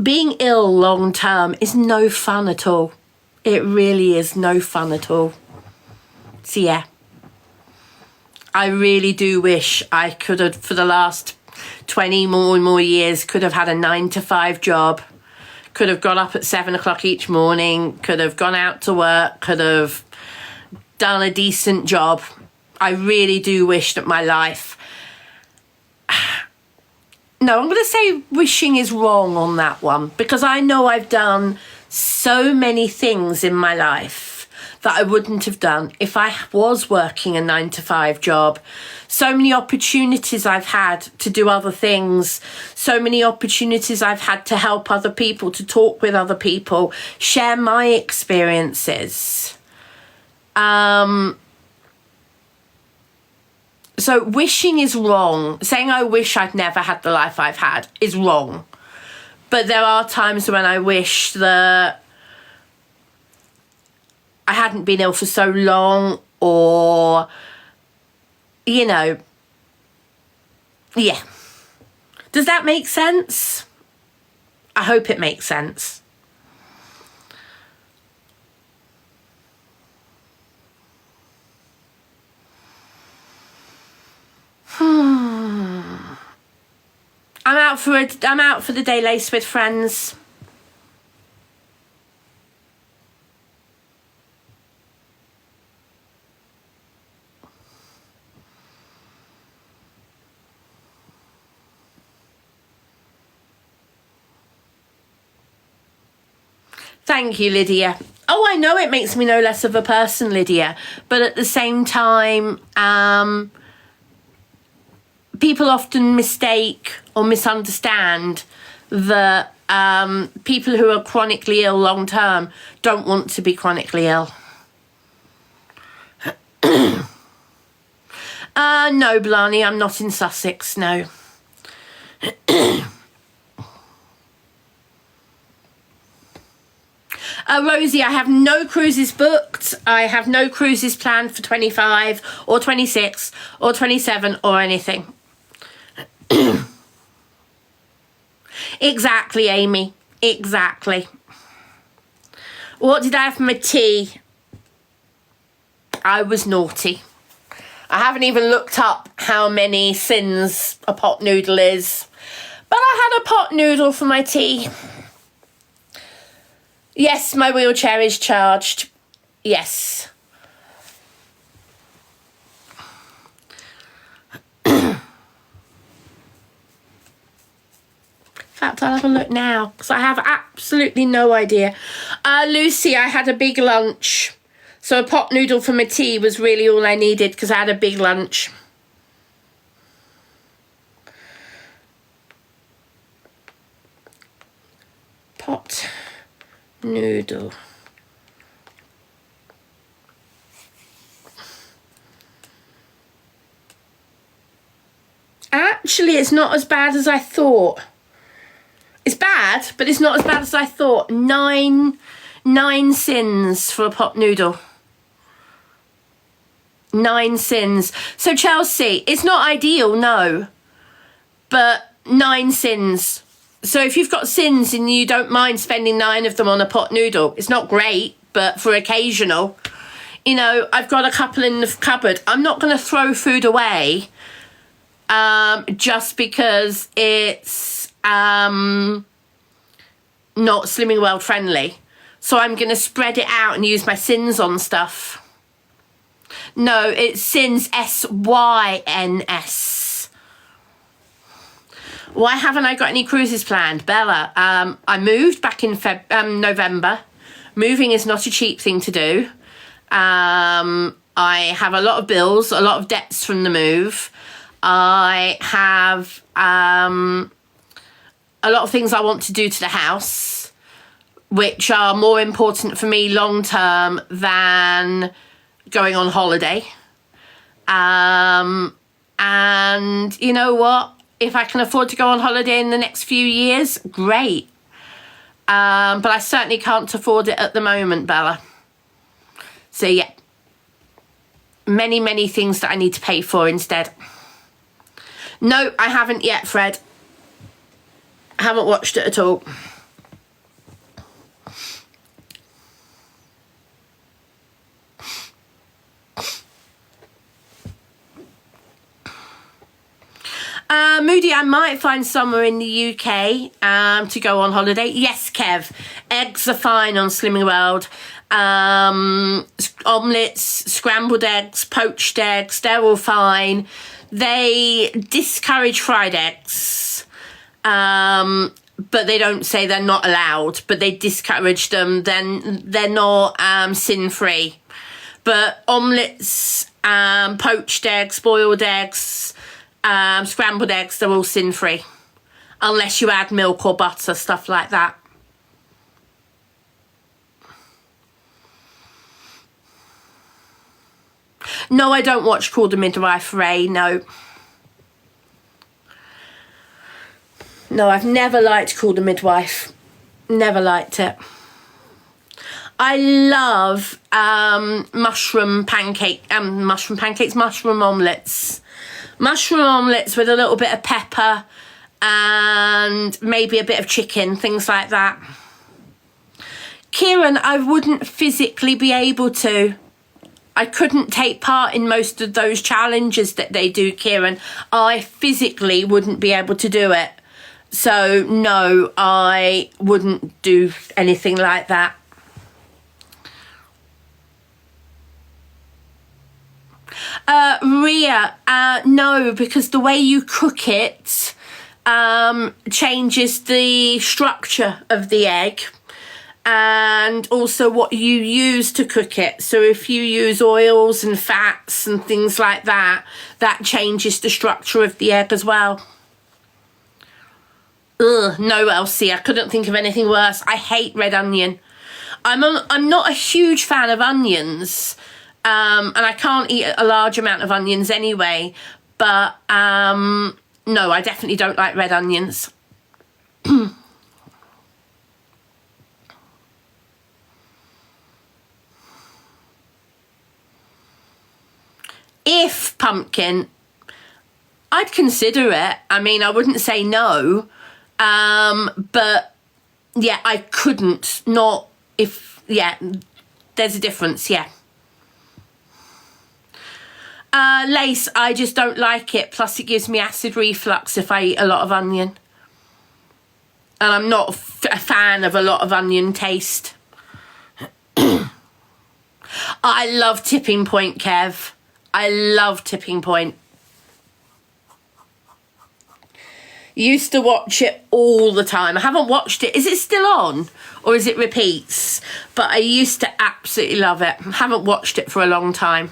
being ill long term is no fun at all. It really is no fun at all. So yeah, I really do wish I could have, for the last 20 more years, could have had a 9-to-5 job, could have got up at 7 o'clock each morning, could have gone out to work, could have done a decent job. I really do wish that my life... No, I'm going to say wishing is wrong on that one, because I know I've done so many things in my life that I wouldn't have done if I was working a 9-to-5 job. So many opportunities I've had to do other things. So many opportunities I've had to help other people, to talk with other people, share my experiences. So wishing is wrong. Saying I wish I'd never had the life I've had is wrong. But there are times when I wish that I hadn't been ill for so long, or, you know, yeah. Does that make sense? I hope it makes sense. I'm out for the day laced with friends. Thank you, Lydia. Oh, I know it makes me no less of a person, Lydia, but at the same time, people often mistake or misunderstand that people who are chronically ill long term don't want to be chronically ill. No, Blarney, I'm not in Sussex, no. Rosie, I have no cruises booked. I have no cruises planned for 25 or 26 or 27 or anything. Exactly, Amy. Exactly. What did I have for my tea? I was naughty. I haven't even looked up how many sins a pot noodle is, but I had a pot noodle for my tea. Yes, my wheelchair is charged. Yes. In fact, I'll have a look now, because I have absolutely no idea. Lucy, I had a big lunch. So a pot noodle for my tea was really all I needed, because I had a big lunch. Pot noodle. Actually, it's not as bad as I thought. It's bad, but it's not as bad as I thought. Nine sins for a pot noodle. 9 sins. So Chelsea, it's not ideal, no, but 9 sins. So if you've got sins and you don't mind spending 9 of them on a pot noodle, it's not great, but for occasional, you know, I've got a couple in the cupboard. I'm not going to throw food away just because it's not Slimming World friendly. So I'm going to spread it out and use my sins on stuff. No, it's sins, S-Y-N-S. Why haven't I got any cruises planned? Bella, I moved back in November. Moving is not a cheap thing to do. I have a lot of bills, a lot of debts from the move. I have a lot of things I want to do to the house, which are more important for me long term than going on holiday. And you know what? If I can afford to go on holiday in the next few years, great. But I certainly can't afford it at the moment, Bella. So yeah, many things that I need to pay for instead. No, I haven't yet, Fred. I haven't watched it at all. Moody, I might find somewhere in the UK to go on holiday. Yes, Kev. Eggs are fine on Slimming World. Omelettes, scrambled eggs, poached eggs, they're all fine. They discourage fried eggs. But they don't say they're not allowed, but they discourage them. Then they're not sin-free. But omelettes, poached eggs, boiled eggs, scrambled eggs, they're all sin-free. Unless you add milk or butter, stuff like that. No, I don't watch Call the Midwife, Ray, no. No, I've never liked Call the Midwife. Never liked it. I love mushroom omelettes. Mushroom omelettes with a little bit of pepper and maybe a bit of chicken, things like that. Kieran, I wouldn't physically be able to. I couldn't take part in most of those challenges that they do, Kieran. I physically wouldn't be able to do it. So, no, I wouldn't do anything like that. Ria, no, because the way you cook it changes the structure of the egg and also what you use to cook it. So if you use oils and fats and things like that, that changes the structure of the egg as well. Ugh, no, Elsie, I couldn't think of anything worse. I hate red onion. I'm not a huge fan of onions, and I can't eat a large amount of onions anyway, but no, I definitely don't like red onions. If pumpkin, I'd consider it. I mean, I wouldn't say no. But yeah, I couldn't, not if, yeah, there's a difference, yeah. Lace, I just don't like it, plus it gives me acid reflux if I eat a lot of onion. And I'm not a fan of a lot of onion taste. I love Tipping Point, Kev. I love Tipping Point. Used to watch it all the time. I haven't watched it. Is it still on or is it repeats? But I used to absolutely love it. Haven't watched it for a long time.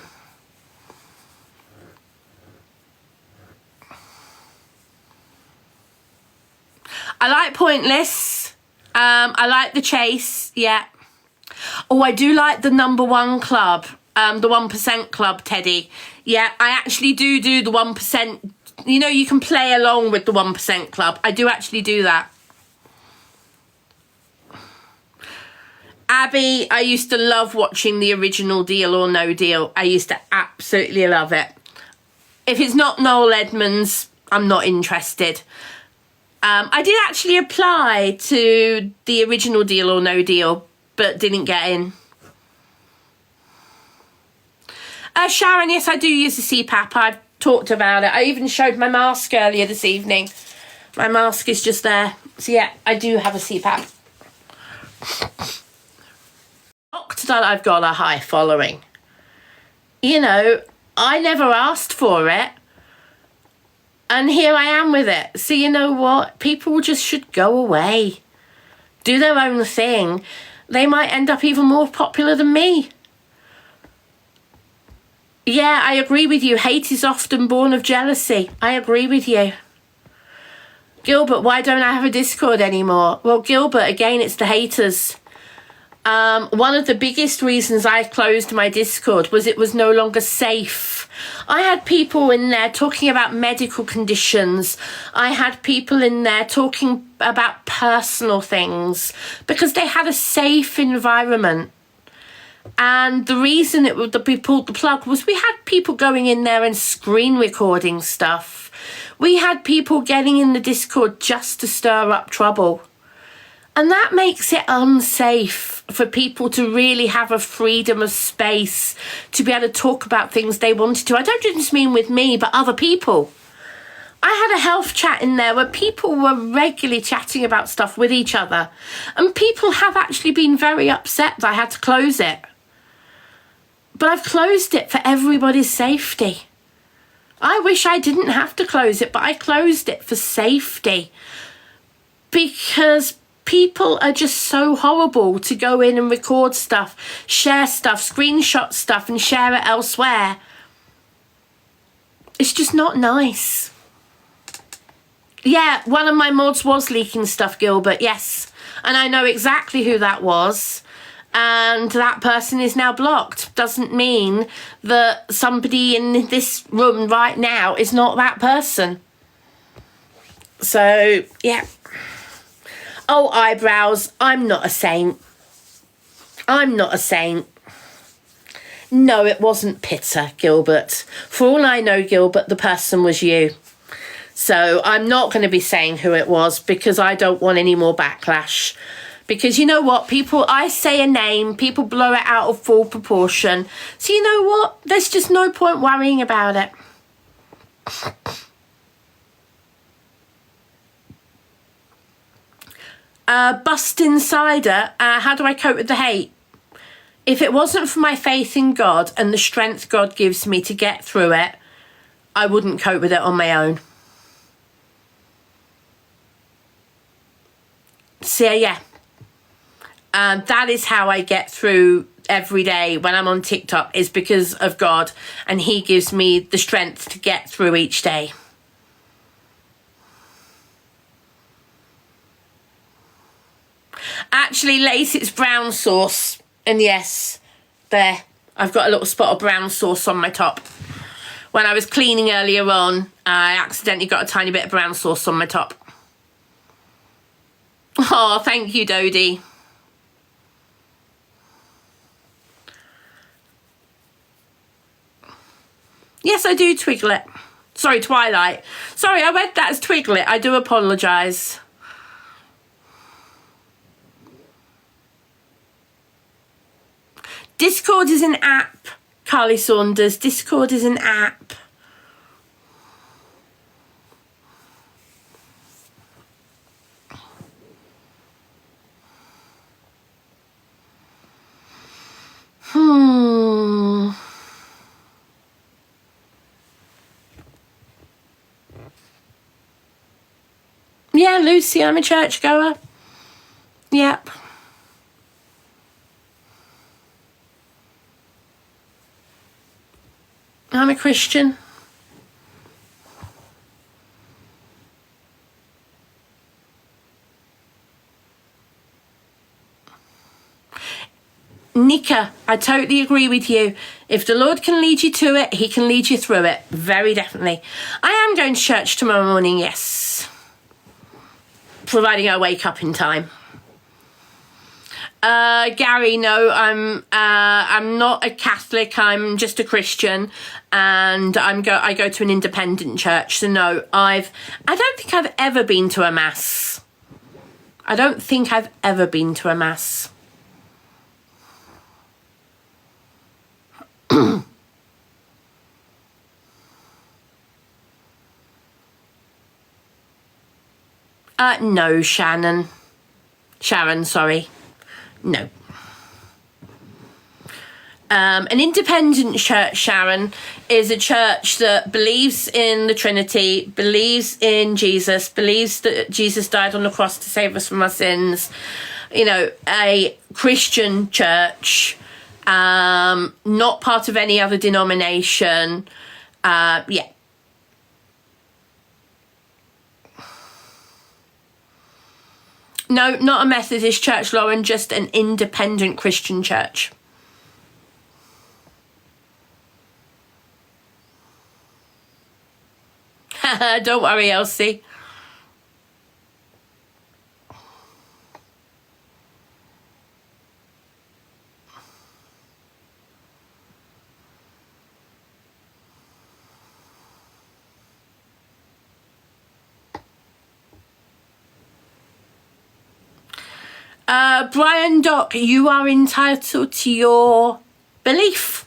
I like Pointless. I like The Chase. Yeah. Oh, I do like the #1 club. The 1% club, Teddy. Yeah, I actually do the 1%. You know, you can play along with the 1% club. I do actually do that. Abby, I used to love watching the original Deal or No Deal. I used to absolutely love it. If it's not Noel Edmonds, I'm not interested. I did actually apply to the original Deal or No Deal, but didn't get in. Sharon, yes, I do use the CPAP. I've talked about it. I even showed my mask earlier this evening. My mask is just there. So yeah, I do have a CPAP. Shocked that I've got a high following. You know, I never asked for it. And here I am with it. So you know what? People just should go away. Do their own thing. They might end up even more popular than me. Yeah, I agree with you. Hate is often born of jealousy. I agree with you. Gilbert, why don't I have a Discord anymore? Well, Gilbert, again, it's the haters. One of the biggest reasons I closed my Discord was it was no longer safe. I had people in there talking about medical conditions. I had people in there talking about personal things because they had a safe environment. And the reason we pulled the plug was we had people going in there and screen recording stuff. We had people getting in the Discord just to stir up trouble. And that makes it unsafe for people to really have a freedom of space to be able to talk about things they wanted to. I don't just mean with me, but other people. I had a health chat in there where people were regularly chatting about stuff with each other, and people have actually been very upset that I had to close it. But I've closed it for everybody's safety. I wish I didn't have to close it, but I closed it for safety. Because people are just so horrible to go in and record stuff, share stuff, screenshot stuff and share it elsewhere. It's just not nice. Yeah, one of my mods was leaking stuff, Gilbert, yes. And I know exactly who that was. And that person is now blocked. Doesn't mean that somebody in this room right now is not that person. So, yeah. Oh, eyebrows, I'm not a saint. I'm not a saint. No, it wasn't Pitter, Gilbert. For all I know, Gilbert, the person was you. So I'm not going to be saying who it was because I don't want any more backlash. Because you know what? People, I say a name, people blow it out of full proportion. So you know what? There's just no point worrying about it. Bust Insider, how do I cope with the hate? If it wasn't for my faith in God and the strength God gives me to get through it, I wouldn't cope with it on my own. So yeah, that is how I get through every day when I'm on TikTok, is because of God, and he gives me the strength to get through each day. Actually, Lace, it's brown sauce. And yes, there, I've got a little spot of brown sauce on my top. When I was cleaning earlier on, I accidentally got a tiny bit of brown sauce on my top. Oh, thank you, Dodie. Yes, I do, Twiglet. Sorry, Twilight. Sorry, I read that as Twiglet. I do apologise. Discord is an app, Carly Saunders. Discord is an app. Yeah, Lucy, I'm a churchgoer. Yep. I'm a Christian. Nika, I totally agree with you. If the Lord can lead you to it, he can lead you through it. Very definitely. I am going to church tomorrow morning, yes. Providing I wake up in time. Gary, no, I'm not a Catholic. I'm just a Christian, and I go to an independent church. So no, I don't think I've ever been to a mass. I don't think I've ever been to a mass. No, Sharon, sorry. No. An independent church, Sharon, is a church that believes in the Trinity, believes in Jesus, believes that Jesus died on the cross to save us from our sins. You know, a Christian church, not part of any other denomination. Yeah. No, not a Methodist church, Lauren, just an independent Christian church. Don't worry, Elsie. Brian Doc, you are entitled to your belief.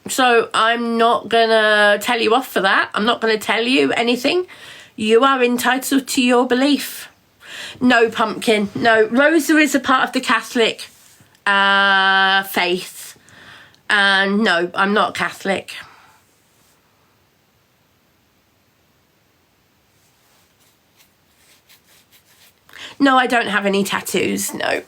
So I'm not going to tell you off for that. I'm not going to tell you anything. You are entitled to your belief. No, Pumpkin. No, Rosa is a part of the Catholic faith. And no, I'm not Catholic. No, I don't have any tattoos, no.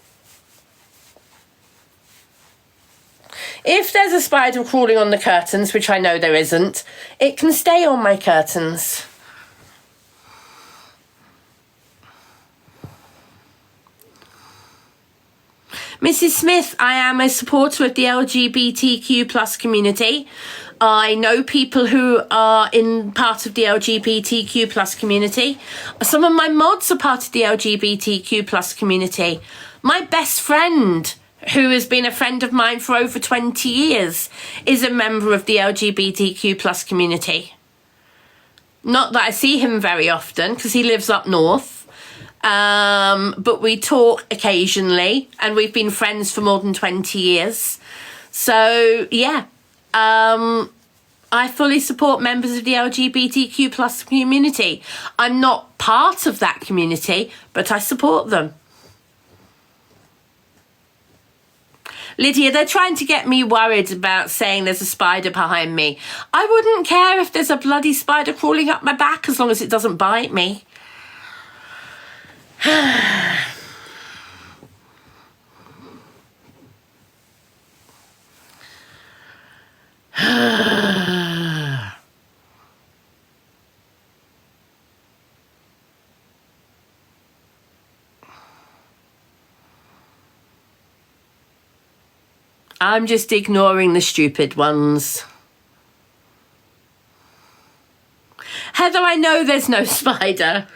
If there's a spider crawling on the curtains, which I know there isn't, it can stay on my curtains. Mrs. Smith, I am a supporter of the LGBTQ plus community. I know people who are in part of the LGBTQ plus community. Some of my mods are part of the LGBTQ plus community. My best friend, who has been a friend of mine for over 20 years, is a member of the LGBTQ plus community. Not that I see him very often, because he lives up north. But we talk occasionally, and we've been friends for more than 20 years. So, yeah. I fully support members of the LGBTQ plus community. I'm not part of that community, but I support them. Lydia, they're trying to get me worried about saying there's a spider behind me. I wouldn't care if there's a bloody spider crawling up my back as long as it doesn't bite me. I'm just ignoring the stupid ones. Heather, I know there's no spider.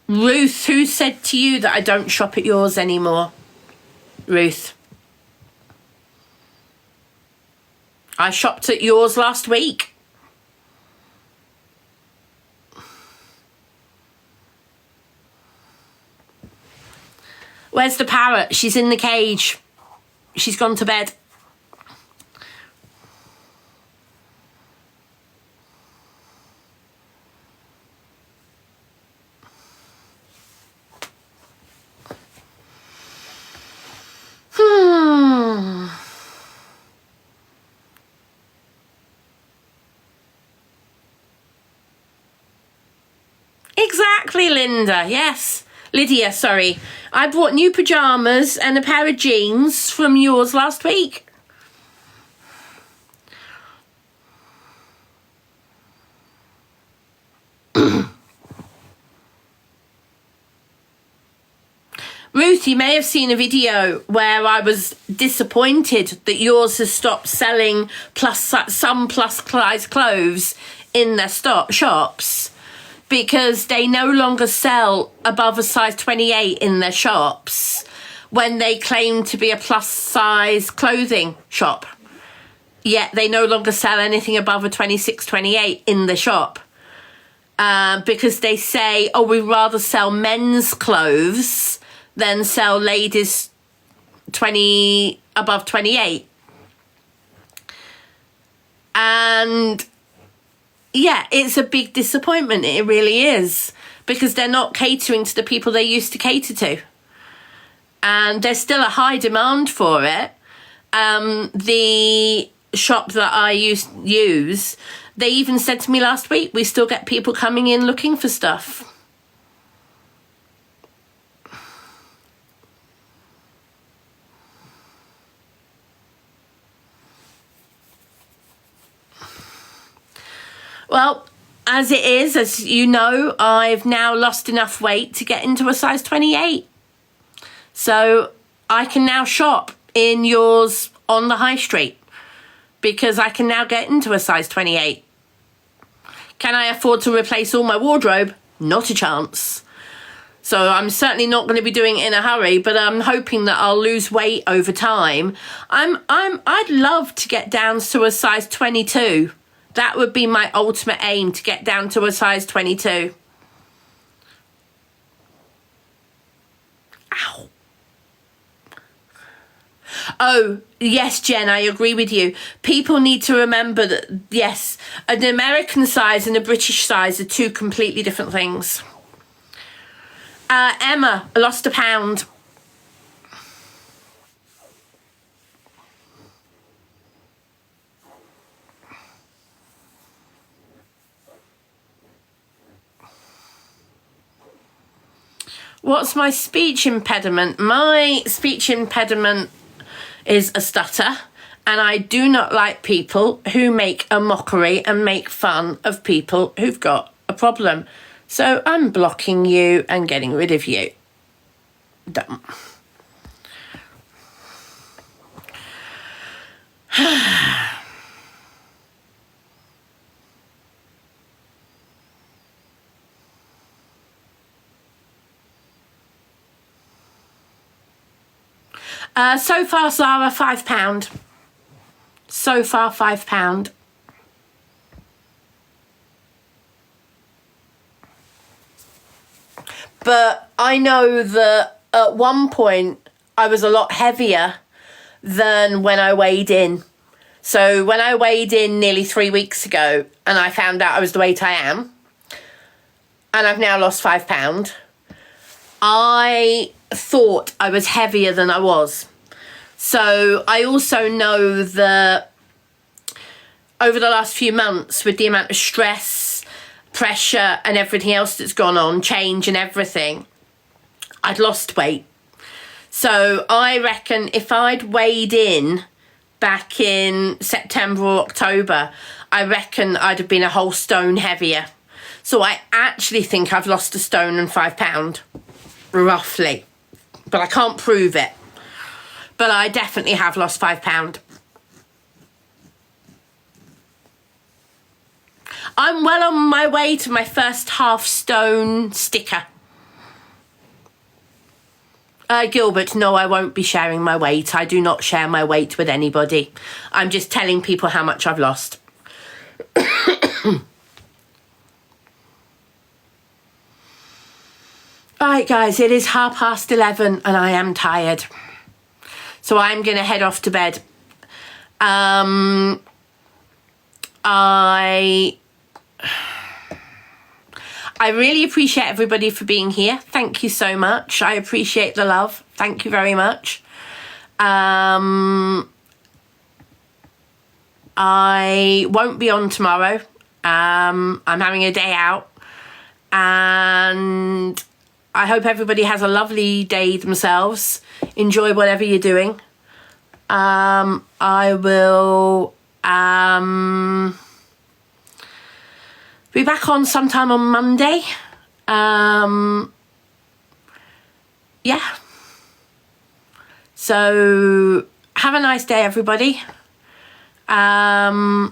Ruth, who said to you that I don't shop at yours anymore? Ruth. I shopped at yours last week. Where's the parrot? She's in the cage. She's gone to bed. Exactly, Linda. Yes. Lydia, sorry. I bought new pyjamas and a pair of jeans from yours last week. Ruth, you may have seen a video where I was disappointed that yours has stopped selling some plus size clothes in their shops, because they no longer sell above a size 28 in their shops when they claim to be a plus size clothing shop. Yet they no longer sell anything above a 26, 28 in the shop. Because they say, oh, we'd rather sell men's clothes than sell ladies above 28. And yeah, it's a big disappointment. It really is, because they're not catering to the people they used to cater to. And there's still a high demand for it. The shop that I use, they even said to me last week, we still get people coming in looking for stuff. Well, as it is, as you know, I've now lost enough weight to get into a size 28. So I can now shop in yours on the high street, because I can now get into a size 28. Can I afford to replace all my wardrobe? Not a chance. So I'm certainly not going to be doing it in a hurry, but I'm hoping that I'll lose weight over time. I'd love to get down to a size 22 That would be my ultimate aim, to get down to a size 22. Ow. Oh, yes, Jen, I agree with you. People need to remember that, yes, an American size and a British size are two completely different things. Emma, I lost a pound. What's my speech impediment? My speech impediment is a stutter, and I do not like people who make a mockery and make fun of people who've got a problem. So I'm blocking you and getting rid of you. Done. So far, Zara, £5. So far, £5. But I know that at one point I was a lot heavier than when I weighed in. So when I weighed in nearly 3 weeks ago and I found out I was the weight I am, and I've now lost £5, I thought I was heavier than I was. So I also know that over the last few months, with the amount of stress, pressure and everything else that's gone on, change and everything, I'd lost weight. So I reckon if I'd weighed in back in September or October, I reckon I'd have been a whole stone heavier. So I actually think I've lost a stone and £5, roughly. But I can't prove it. But I definitely have lost £5. I'm well on my way to my first half stone sticker. Gilbert, no, I won't be sharing my weight. I do not share my weight with anybody. I'm just telling people how much I've lost. Right, guys, it is 11:30 and I am tired. So I'm going to head off to bed. I really appreciate everybody for being here. Thank you so much. I appreciate the love. Thank you very much. I won't be on tomorrow. I'm having a day out. And I hope everybody has a lovely day themselves. Enjoy whatever you're doing. I will be back on sometime on Monday. Yeah. So have a nice day, everybody. Yeah.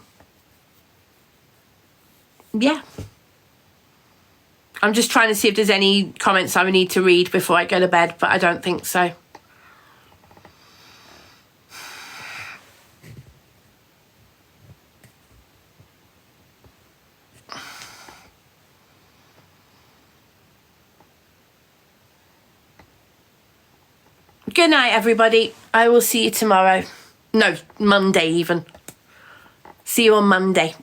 I'm just trying to see if there's any comments I would need to read before I go to bed, but I don't think so. Good night, everybody. I will see you tomorrow. No, Monday even. See you on Monday.